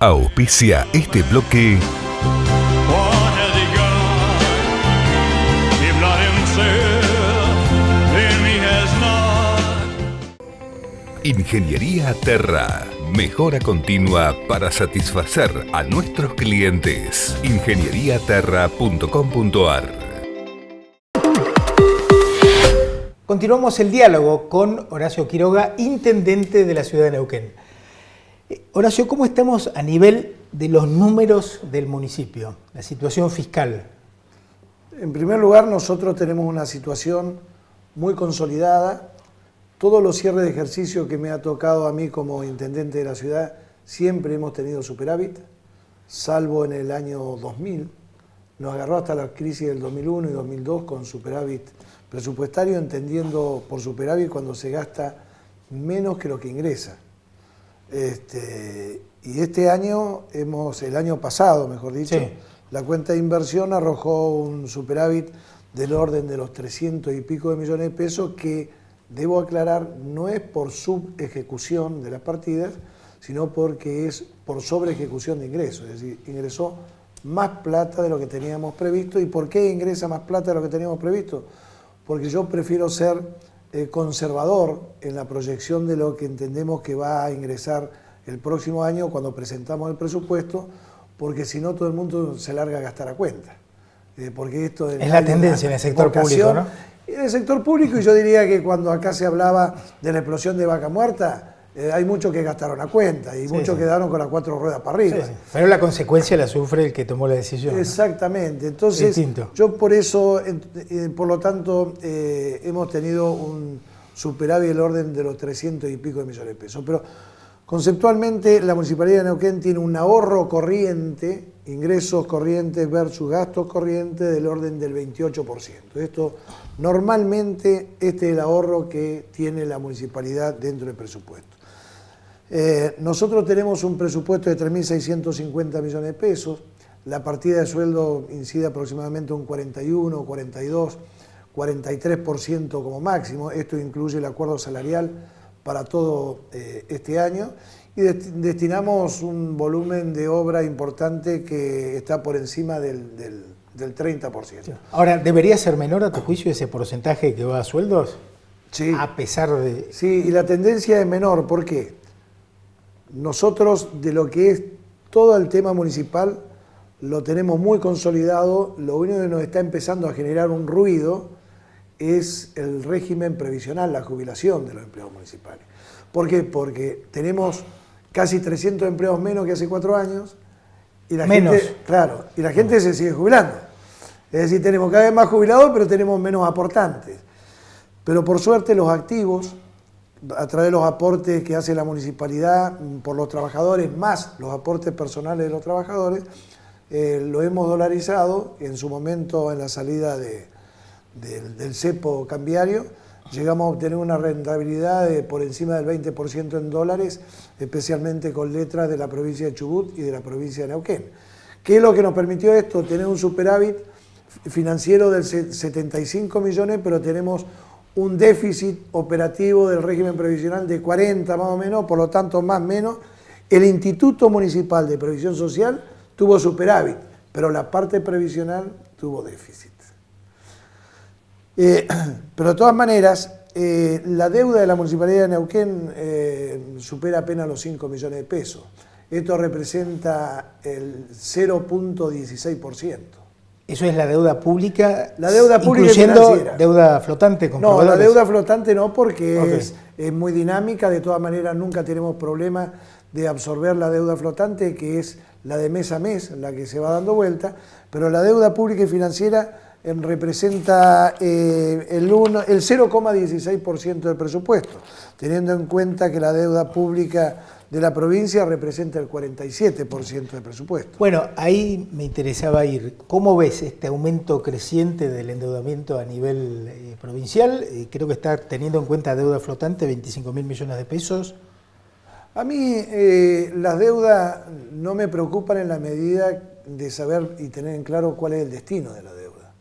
Auspicia este bloque. Ingeniería Terra. Mejora continua para satisfacer a nuestros clientes. ingenieriaterra.com.ar. Continuamos el diálogo con Horacio Quiroga, intendente de la ciudad de Neuquén. Horacio, ¿cómo estamos a nivel de los números del municipio, la situación fiscal? En primer lugar, nosotros tenemos una situación muy consolidada. Todos los cierres de ejercicio que me ha tocado a mí como intendente de la ciudad, siempre hemos tenido superávit, salvo en el año 2000. Nos agarró hasta la crisis del 2001 y 2002 con superávit presupuestario, entendiendo por superávit cuando se gasta menos que lo que ingresa. Y este año, el año pasado, mejor dicho, sí, la cuenta de inversión arrojó un superávit del orden de los 300 y pico de millones de pesos que, debo aclarar, no es por subejecución de las partidas, sino porque es por sobreejecución de ingresos. Es decir, ingresó más plata de lo que teníamos previsto. ¿Y por qué ingresa más plata de lo que teníamos previsto? Porque yo prefiero ser conservador en la proyección de lo que entendemos que va a ingresar el próximo año cuando presentamos el presupuesto, porque si no todo el mundo se larga a gastar a cuenta. Porque esto es la tendencia en el sector público, ¿no? En el sector público, y yo diría que cuando acá se hablaba de la explosión de Vaca Muerta, hay muchos que gastaron a cuenta y muchos quedaron con las 4 ruedas para arriba. Sí. Pero la consecuencia la sufre el que tomó la decisión. Exactamente. Entonces, yo por eso, por lo tanto, hemos tenido un superávit del orden de los 300 y pico de millones de pesos. Pero conceptualmente, la Municipalidad de Neuquén tiene un ahorro corriente, ingresos corrientes versus gastos corrientes, del orden del 28%. Esto, normalmente, este es el ahorro que tiene la municipalidad dentro del presupuesto. Nosotros tenemos un presupuesto de 3.650 millones de pesos. La partida de sueldo incide aproximadamente un 41, 42, 43% como máximo. Esto incluye el acuerdo salarial para todo este año. Y destinamos un volumen de obra importante que está por encima del 30%. Ahora, ¿debería ser menor a tu juicio ese porcentaje que va a sueldos? Sí. A pesar de... Sí, y la tendencia es menor. ¿Por qué? Nosotros, de lo que es todo el tema municipal, lo tenemos muy consolidado. Lo único que nos está empezando a generar un ruido es el régimen previsional, la jubilación de los empleados municipales. ¿Por qué? Porque tenemos casi 300 empleados menos que hace 4 años y la gente, claro, y la gente se sigue jubilando. Es decir, tenemos cada vez más jubilados, pero tenemos menos aportantes. Pero por suerte los activos, a través de los aportes que hace la municipalidad por los trabajadores, más los aportes personales de los trabajadores, lo hemos dolarizado. En su momento, en la salida del cepo cambiario, llegamos a obtener una rentabilidad de por encima del 20% en dólares, especialmente con letras de la provincia de Chubut y de la provincia de Neuquén. ¿Qué es lo que nos permitió esto? Tener un superávit financiero del 75 millones, pero tenemos un déficit operativo del régimen previsional de 40 más o menos, por lo tanto más o menos. El Instituto Municipal de Previsión Social tuvo superávit, pero la parte previsional tuvo déficit. Pero de todas maneras, la deuda de la Municipalidad de Neuquén supera apenas los 5 millones de pesos. Esto representa el 0.16%. ¿Eso es la deuda pública? La deuda pública incluyendo financiera. ¿Deuda flotante con proveedores? No, la deuda flotante no, porque es muy dinámica. De todas maneras, nunca tenemos problema de absorber la deuda flotante, que es la de mes a mes, la que se va dando vuelta. Pero la deuda pública y financiera representa el 0,16% del presupuesto, teniendo en cuenta que la deuda pública de la provincia representa el 47% del presupuesto. Bueno, ahí me interesaba ir. ¿Cómo ves este aumento creciente del endeudamiento a nivel provincial? Creo que está teniendo en cuenta deuda flotante, 25.000 millones de pesos. A mí las deudas no me preocupan en la medida de saber y tener en claro cuál es el destino de la deuda.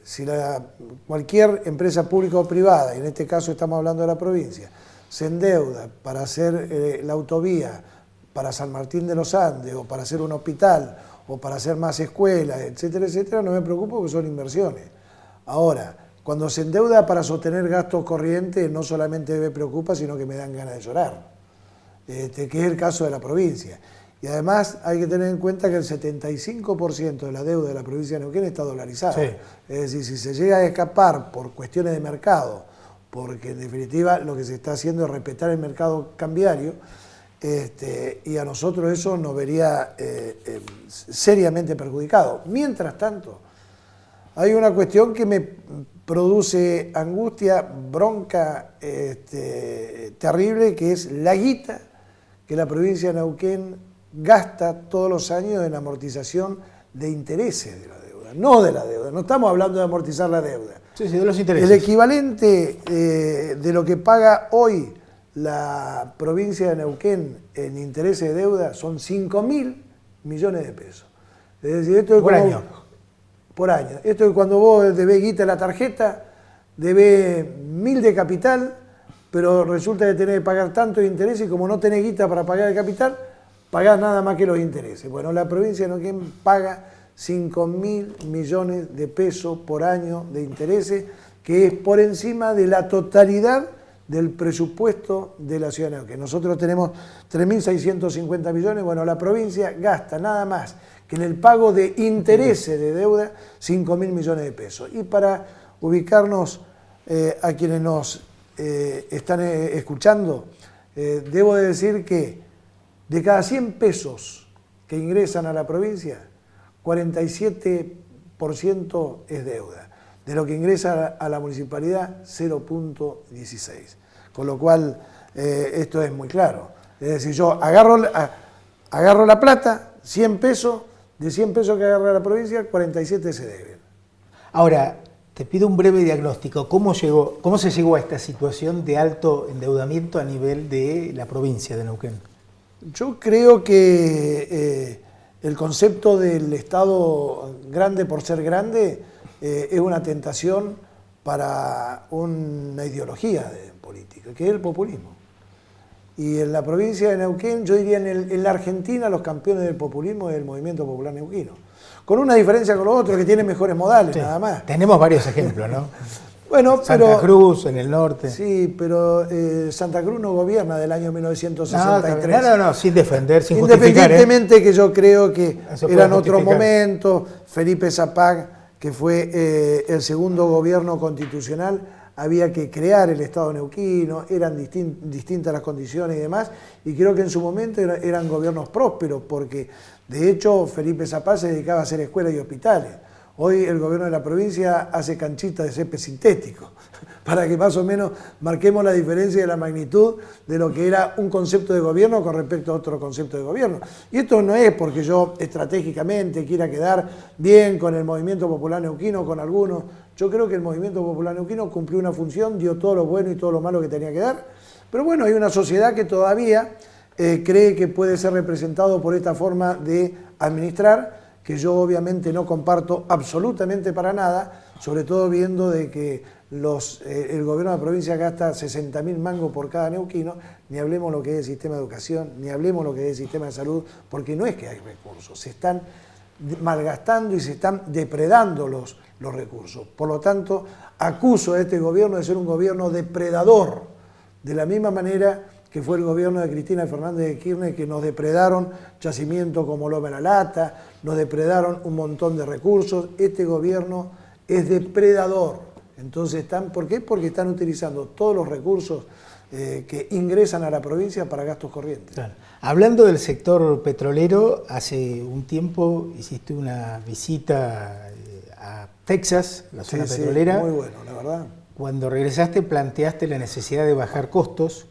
Si cualquier empresa pública o privada, y en este caso estamos hablando de la provincia, se endeuda para hacer la autovía para San Martín de los Andes, o para hacer un hospital, o para hacer más escuelas, etcétera, etcétera, no me preocupo porque son inversiones. Ahora, cuando se endeuda para sostener gastos corrientes, no solamente me preocupa, sino que me dan ganas de llorar, que es el caso de la provincia. Y además hay que tener en cuenta que el 75% de la deuda de la provincia de Neuquén está dolarizada. Sí. Es decir, si se llega a escapar por cuestiones de mercado, porque en definitiva lo que se está haciendo es respetar el mercado cambiario, y a nosotros eso nos vería seriamente perjudicado. Mientras tanto, hay una cuestión que me produce angustia, bronca terrible, que es la guita que la provincia de Neuquén gasta todos los años en amortización de intereses de la deuda, no de la deuda, no estamos hablando de amortizar la deuda. Sí, de los intereses. El equivalente de lo que paga hoy la provincia de Neuquén en intereses de deuda son 5.000 millones de pesos. Es decir, esto es por como, año. Por año. Esto es cuando vos debés guita en la tarjeta, debés 1.000 de capital, pero resulta que tenés que pagar tanto de interés y como no tenés guita para pagar el capital, pagás nada más que los intereses. Bueno, la provincia de Neuquén paga 5.000 millones de pesos por año de intereses, que es por encima de la totalidad del presupuesto de la ciudad de Neuquén. Nosotros tenemos 3.650 millones, bueno, la provincia gasta nada más que en el pago de intereses de deuda 5.000 millones de pesos. Y para ubicarnos a quienes nos están escuchando, debo de decir que de cada 100 pesos que ingresan a la provincia, 47% es deuda. De lo que ingresa a la municipalidad, 0.16. Con lo cual, esto es muy claro. Es decir, yo agarro la plata, 100 pesos, de 100 pesos que agarra la provincia, 47 se deben. Ahora, te pido un breve diagnóstico. ¿Cómo se llegó a esta situación de alto endeudamiento a nivel de la provincia de Neuquén? Yo creo que el concepto del Estado grande por ser grande es una tentación para una ideología política, que es el populismo. Y en la provincia de Neuquén, yo diría en la Argentina, los campeones del populismo es el Movimiento Popular Neuquino. Con una diferencia con los otros, que tienen mejores modales, sí, nada más. Tenemos varios ejemplos, ¿no? Bueno, Santa Cruz, en el norte. Sí, pero Santa Cruz no gobierna del año 1963. No, sin defender, sin justificar. Independientemente que yo creo que eran otros momentos, Felipe Zapag, que fue el segundo gobierno constitucional, había que crear el Estado neuquino, eran distintas las condiciones y demás, y creo que en su momento eran gobiernos prósperos, porque de hecho Felipe Zapag se dedicaba a hacer escuelas y hospitales. Hoy el gobierno de la provincia hace canchitas de césped sintético, para que más o menos marquemos la diferencia de la magnitud de lo que era un concepto de gobierno con respecto a otro concepto de gobierno. Y esto no es porque yo estratégicamente quiera quedar bien con el Movimiento Popular Neuquino, con algunos. Yo creo que el Movimiento Popular Neuquino cumplió una función, dio todo lo bueno y todo lo malo que tenía que dar. Pero bueno, hay una sociedad que todavía cree que puede ser representado por esta forma de administrar, que yo obviamente no comparto absolutamente para nada, sobre todo viendo de que el gobierno de la provincia gasta 60.000 mangos por cada neuquino, ni hablemos lo que es el sistema de educación, ni hablemos lo que es el sistema de salud, porque no es que hay recursos, se están malgastando y se están depredando los recursos. Por lo tanto, acuso a este gobierno de ser un gobierno depredador, de la misma manera que fue el gobierno de Cristina Fernández de Kirchner, que nos depredaron yacimientos como Loma de la Lata, nos depredaron un montón de recursos. Este gobierno es depredador. Entonces, ¿por qué? Porque están utilizando todos los recursos que ingresan a la provincia para gastos corrientes. Claro. Hablando del sector petrolero, hace un tiempo hiciste una visita a Texas, la zona petrolera. Muy bueno, la verdad. Cuando regresaste planteaste la necesidad de bajar costos.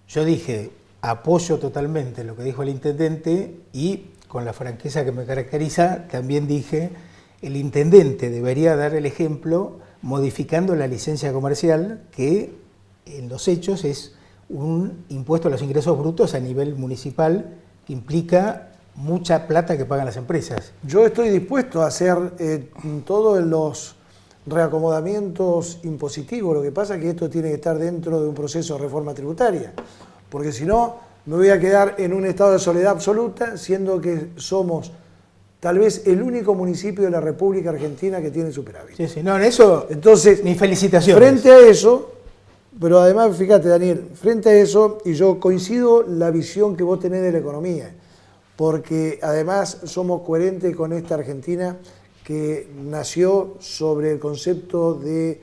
Yo dije, apoyo totalmente lo que dijo el intendente y con la franqueza que me caracteriza, también dije, el intendente debería dar el ejemplo modificando la licencia comercial, que en los hechos es un impuesto a los ingresos brutos a nivel municipal que implica mucha plata que pagan las empresas. Yo estoy dispuesto a hacer todos los reacomodamientos impositivos. Lo que pasa es que esto tiene que estar dentro de un proceso de reforma tributaria, porque si no, me voy a quedar en un estado de soledad absoluta, siendo que somos tal vez el único municipio de la República Argentina que tiene superávit. Sí, sí, no, en eso, Entonces, mis felicitaciones. frente a eso, pero además, fíjate, Daniel, frente a eso, y yo coincido la visión que vos tenés de la economía, porque además somos coherentes con esta Argentina que nació sobre el concepto de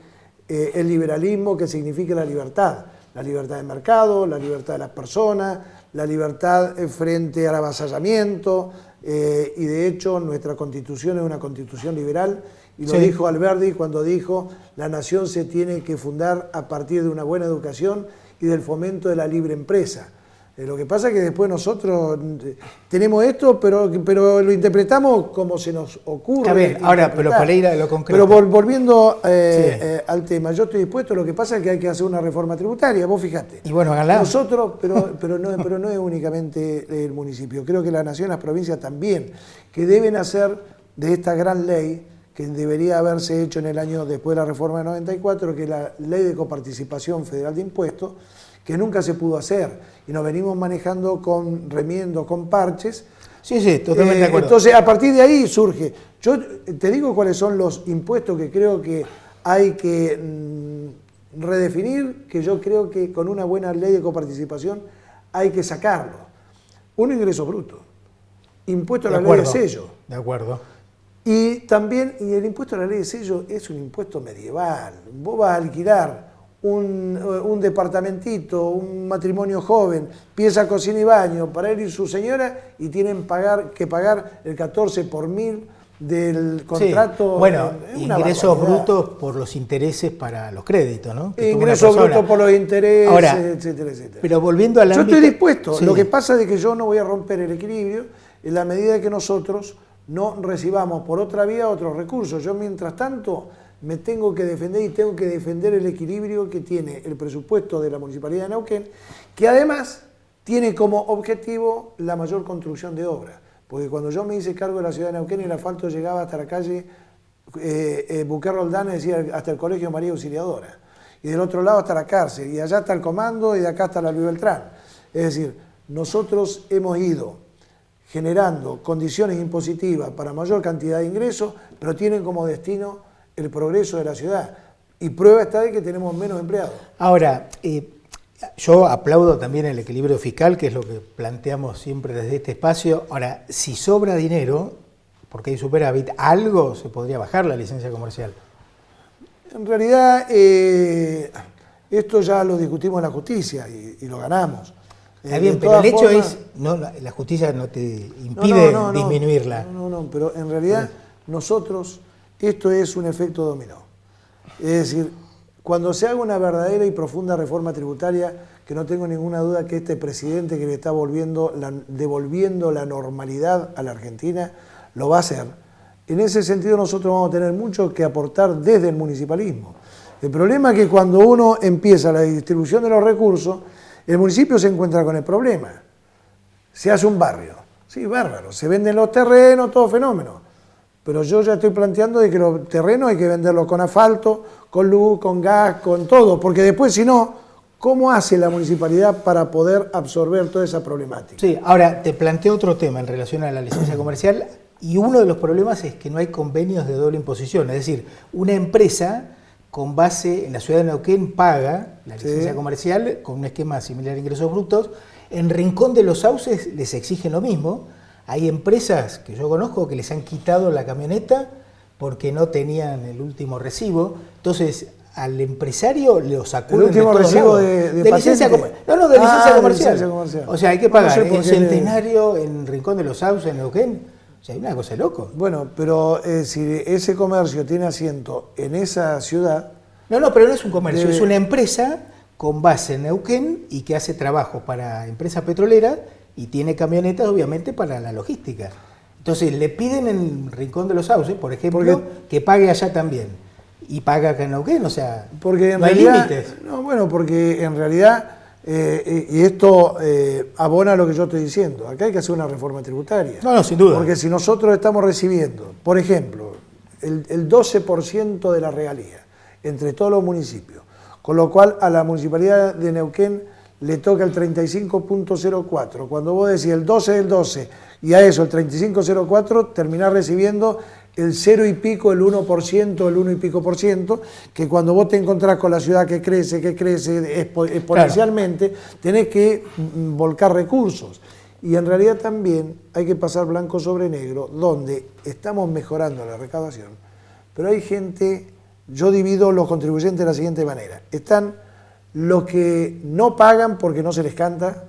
el liberalismo, que significa la libertad de mercado, la libertad de las personas, la libertad frente al avasallamiento, y de hecho nuestra constitución es una constitución liberal, y lo dijo Alberdi cuando dijo: la nación se tiene que fundar a partir de una buena educación y del fomento de la libre empresa. Lo que pasa es que después nosotros tenemos esto, pero lo interpretamos como se nos ocurre. Está bien, ahora, pero para ir a lo concreto. Pero volviendo al tema, yo estoy dispuesto, lo que pasa es que hay que hacer una reforma tributaria, vos fijate. Y bueno, háganla. Nosotros, pero no es únicamente el municipio, creo que la nación y las provincias también, que deben hacer de esta gran ley, que debería haberse hecho en el año después de la reforma de 94, que es la ley de coparticipación federal de impuestos, que nunca se pudo hacer, y nos venimos manejando con remiendos, con parches. Sí, totalmente de acuerdo. Entonces, a partir de ahí surge. Yo te digo cuáles son los impuestos que creo que hay que redefinir, que yo creo que con una buena ley de coparticipación hay que sacarlo. Un ingreso bruto, impuesto a la ley de sello. De acuerdo. Y también, y el impuesto a la ley de sello es un impuesto medieval. Vos vas a alquilar un departamentito, un matrimonio joven, pieza, cocina y baño para él y su señora, y tienen que pagar el 14 por 1000 del contrato. Sí. Bueno, ingresos brutos por los intereses para los créditos, ¿no? Ingresos brutos por los intereses, ahora, etcétera, etcétera. Pero volviendo al ámbito... Yo estoy dispuesto. Sí. Lo que pasa es que yo no voy a romper el equilibrio en la medida que nosotros no recibamos por otra vía otros recursos. Yo, mientras tanto, me tengo que defender, y tengo que defender el equilibrio que tiene el presupuesto de la Municipalidad de Neuquén, que además tiene como objetivo la mayor construcción de obras. Porque cuando yo me hice cargo de la ciudad de Neuquén, el asfalto llegaba hasta la calle Buquer Roldán, es decir, hasta el Colegio María Auxiliadora. Y del otro lado hasta la cárcel, y allá está el comando, y de acá hasta la Luis Beltrán. Es decir, nosotros hemos ido generando condiciones impositivas para mayor cantidad de ingresos, pero tienen como destino el progreso de la ciudad. Y prueba está de que tenemos menos empleados. Ahora, yo aplaudo también el equilibrio fiscal, que es lo que planteamos siempre desde este espacio. Ahora, si sobra dinero, porque hay superávit, algo se podría bajar la licencia comercial. En realidad, esto ya lo discutimos en la justicia y lo ganamos. Está bien, pero el hecho es, no, la justicia no te impide disminuirla. No, pero en realidad nosotros, esto es un efecto dominó. Es decir, cuando se haga una verdadera y profunda reforma tributaria, que no tengo ninguna duda que este presidente que le está devolviendo la normalidad a la Argentina, lo va a hacer. En ese sentido nosotros vamos a tener mucho que aportar desde el municipalismo. El problema es que cuando uno empieza la distribución de los recursos, el municipio se encuentra con el problema. Se hace un barrio, sí, bárbaro, se venden los terrenos, todo fenómeno. Pero yo ya estoy planteando de que los terrenos hay que venderlos con asfalto, con luz, con gas, con todo, porque después, si no, ¿cómo hace la municipalidad para poder absorber toda esa problemática? Sí, ahora te planteo otro tema en relación a la licencia comercial, y uno de los problemas es que no hay convenios de doble imposición, es decir, una empresa con base en la ciudad de Neuquén paga la licencia comercial con un esquema similar a ingresos brutos. En Rincón de los Sauces les exigen lo mismo. Hay empresas que yo conozco que les han quitado la camioneta porque no tenían el último recibo. Entonces, al empresario le sacuden el último recibo de licencia comercial. No, de licencia comercial. O sea, hay que pagar en Centenario, en Rincón de los Sauces, en Neuquén. O sea, hay una cosa de loco. Bueno, pero si ese comercio tiene asiento en esa ciudad... No, pero no es un comercio, es una empresa con base en Neuquén y que hace trabajo para empresas petroleras y tiene camionetas, obviamente, para la logística. Entonces, le piden en Rincón de los Sauces, por ejemplo, que pague allá también. Y paga acá en Neuquén, o sea, porque en no hay límites. No, bueno, porque en realidad... y esto abona lo que yo estoy diciendo. Acá hay que hacer una reforma tributaria. No, sin duda. Porque si nosotros estamos recibiendo, por ejemplo, el 12% de la regalía entre todos los municipios, con lo cual a la Municipalidad de Neuquén le toca el 35.04. Cuando vos decís el 12 del 12 y a eso el 35.04, terminás recibiendo el 0 y pico, el 1%, el 1 y pico por ciento, que cuando vos te encontrás con la ciudad que crece exponencialmente, tenés que volcar recursos. Y en realidad también hay que pasar blanco sobre negro, donde estamos mejorando la recaudación, pero hay gente, yo divido los contribuyentes de la siguiente manera. Están los que no pagan porque no se les canta,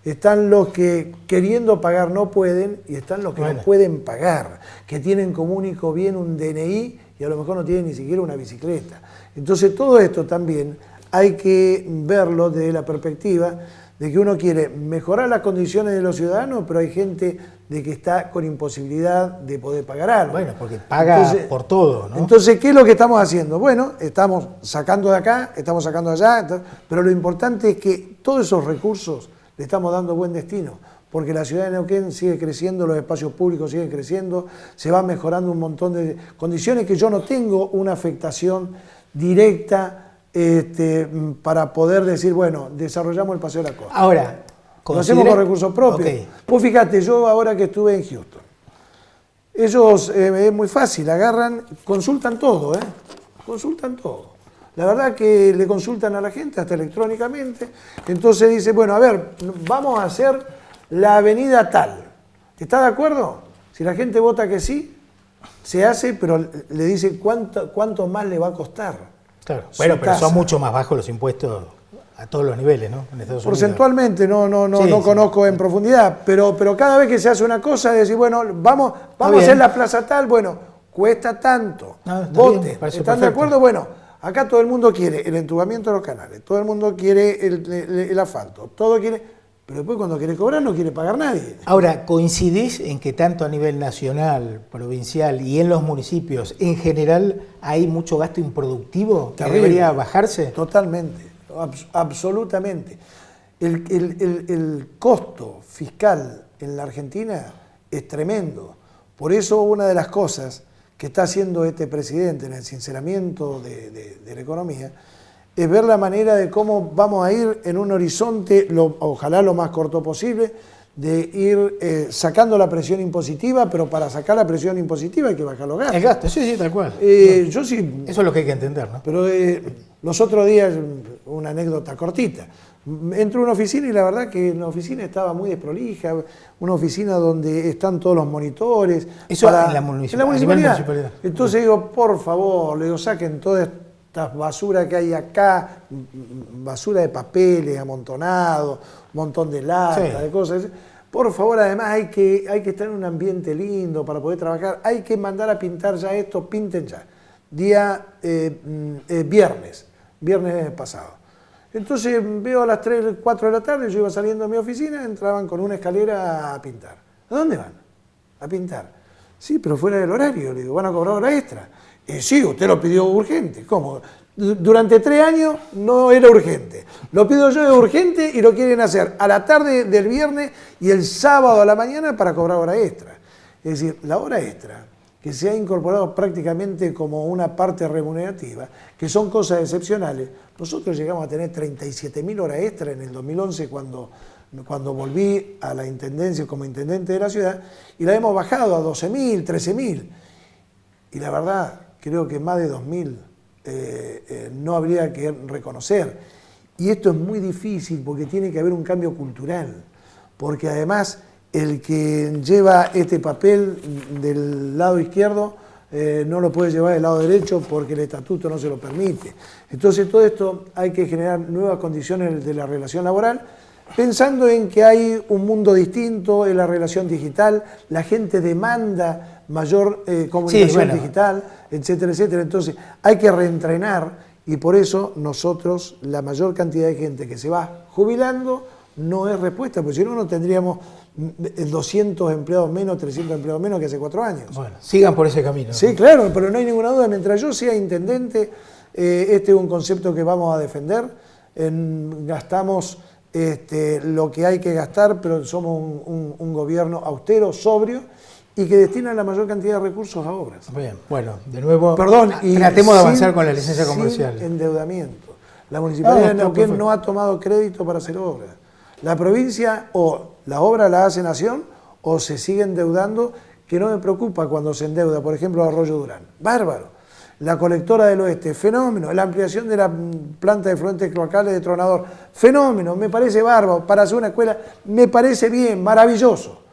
están los que queriendo pagar no pueden, y están los que no pueden pagar, que tienen como único bien un DNI y a lo mejor no tienen ni siquiera una bicicleta. Entonces todo esto también hay que verlo desde la perspectiva de que uno quiere mejorar las condiciones de los ciudadanos, pero hay gente de que está con imposibilidad de poder pagar algo. Bueno, porque paga por todo, ¿no? Entonces, ¿qué es lo que estamos haciendo? Bueno, estamos sacando de acá, estamos sacando de allá, pero lo importante es que todos esos recursos le estamos dando buen destino, porque la ciudad de Neuquén sigue creciendo, los espacios públicos siguen creciendo, se van mejorando un montón de condiciones que yo no tengo una afectación directa para poder decir, bueno, desarrollamos el Paseo de la Costa. Ahora, lo hacemos con recursos propios. Okay. Pues fíjate, yo ahora que estuve en Houston, ellos es muy fácil, agarran, consultan todo, consultan todo. La verdad que le consultan a la gente, hasta electrónicamente. Entonces dice, bueno, a ver, vamos a hacer la avenida tal. ¿Está de acuerdo? Si la gente vota que sí, se hace, pero le dice cuánto más le va a costar. Claro. Bueno, pero son mucho más bajos los impuestos a todos los niveles, ¿no? En Estados Unidos. Porcentualmente no conozco en profundidad, pero cada vez que se hace una cosa, decir, bueno, vamos a hacer la plaza tal, bueno, cuesta tanto. Vote. ¿Están de acuerdo? Bueno, acá todo el mundo quiere el entubamiento de los canales, todo el mundo quiere el asfalto, todo quiere. Pero después cuando quiere cobrar no quiere pagar nadie. Ahora, ¿coincidís en que tanto a nivel nacional, provincial y en los municipios en general hay mucho gasto improductivo que debería bajarse? Totalmente, absolutamente. El costo fiscal en la Argentina es tremendo. Por eso una de las cosas que está haciendo este presidente en el sinceramiento de la economía es ver la manera de cómo vamos a ir en un horizonte, ojalá lo más corto posible, de ir sacando la presión impositiva, pero para sacar la presión impositiva hay que bajar los gastos. El gasto, sí, tal cual. Yo sí. Eso es lo que hay que entender, ¿no? Pero los otros días, una anécdota cortita, entro a una oficina y la verdad que la oficina estaba muy desprolija, una oficina donde están todos los monitores. Eso en la municipalidad. Entonces digo, por favor, le digo, saquen todo esto. Esta basura que hay acá, basura de papeles amontonados, un montón de latas, de cosas. Por favor, además hay que estar en un ambiente lindo para poder trabajar. Hay que mandar a pintar ya esto, pinten ya. Día viernes pasado. Entonces veo a las 3, 4 de la tarde, yo iba saliendo de mi oficina, entraban con una escalera a pintar. ¿A dónde van? A pintar. Sí, pero fuera del horario, le digo, van a cobrar hora extra. Sí, usted lo pidió urgente. ¿Cómo? Durante 3 años no era urgente. Lo pido yo de urgente y lo quieren hacer a la tarde del viernes y el sábado a la mañana para cobrar hora extra. Es decir, la hora extra, que se ha incorporado prácticamente como una parte remunerativa, que son cosas excepcionales. Nosotros llegamos a tener 37.000 horas extra en el 2011 cuando volví a la intendencia como intendente de la ciudad, y la hemos bajado a 12.000, 13.000. Y la verdad, creo que más de 2.000 no habría que reconocer. Y esto es muy difícil porque tiene que haber un cambio cultural. Porque además el que lleva este papel del lado izquierdo no lo puede llevar del lado derecho porque el estatuto no se lo permite. Entonces todo esto hay que generar nuevas condiciones de la relación laboral, pensando en que hay un mundo distinto en la relación digital, la gente demanda mayor comunicación digital, etcétera, etcétera. Entonces hay que reentrenar y por eso nosotros, la mayor cantidad de gente que se va jubilando no es respuesta, porque si no, no tendríamos 200 empleados menos, 300 empleados menos que hace 4 años. Bueno, sigan por ese camino. Sí, claro, pero no hay ninguna duda, mientras yo sea intendente, este es un concepto que vamos a defender, gastamos lo que hay que gastar, pero somos un gobierno austero, sobrio, y que destina la mayor cantidad de recursos a obras. Bien, bueno, de nuevo, tratemos de avanzar con la licencia comercial. Sin endeudamiento. La Municipalidad de está Neuquén perfecto. no ha tomado crédito para hacer obras. La provincia o la obra la hace Nación o se sigue endeudando, que no me preocupa cuando se endeuda, por ejemplo, Arroyo Durán. Bárbaro. La colectora del oeste, fenómeno. La ampliación de la planta de fluentes cloacales de Tronador, fenómeno. Me parece bárbaro. Para hacer una escuela, me parece bien, maravilloso.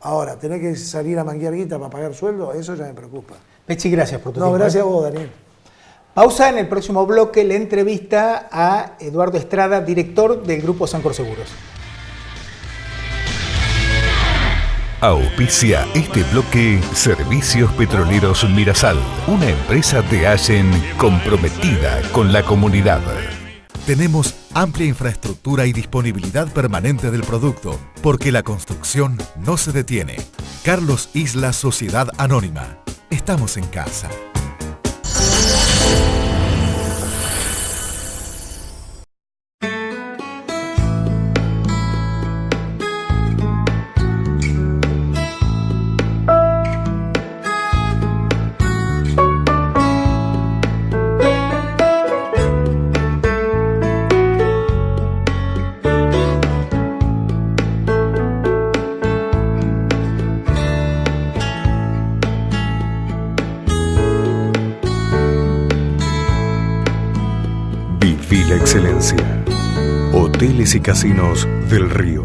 Ahora, tener que salir a manguear guita para pagar sueldo, eso ya me preocupa. Pechi, gracias por tu No, tiempo. gracias a vos, Daniel. Pausa. En el próximo bloque, la entrevista a Eduardo Estrada, director del Grupo Sancor Seguros. Auspicia este bloque Servicios Petroleros Mirasal, una empresa de Allen comprometida con la comunidad. Tenemos amplia infraestructura y disponibilidad permanente del producto, porque la construcción no se detiene. Carlos Isla Sociedad Anónima. Estamos en casa. Viví la excelencia. Hoteles y Casinos del Río.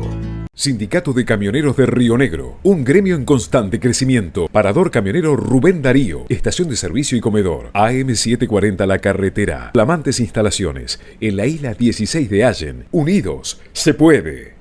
Sindicato de Camioneros de Río Negro, un gremio en constante crecimiento. Parador camionero Rubén Darío, estación de servicio y comedor. AM 740 La Carretera. Flamantes instalaciones en la isla 16 de Allen. Unidos, se puede.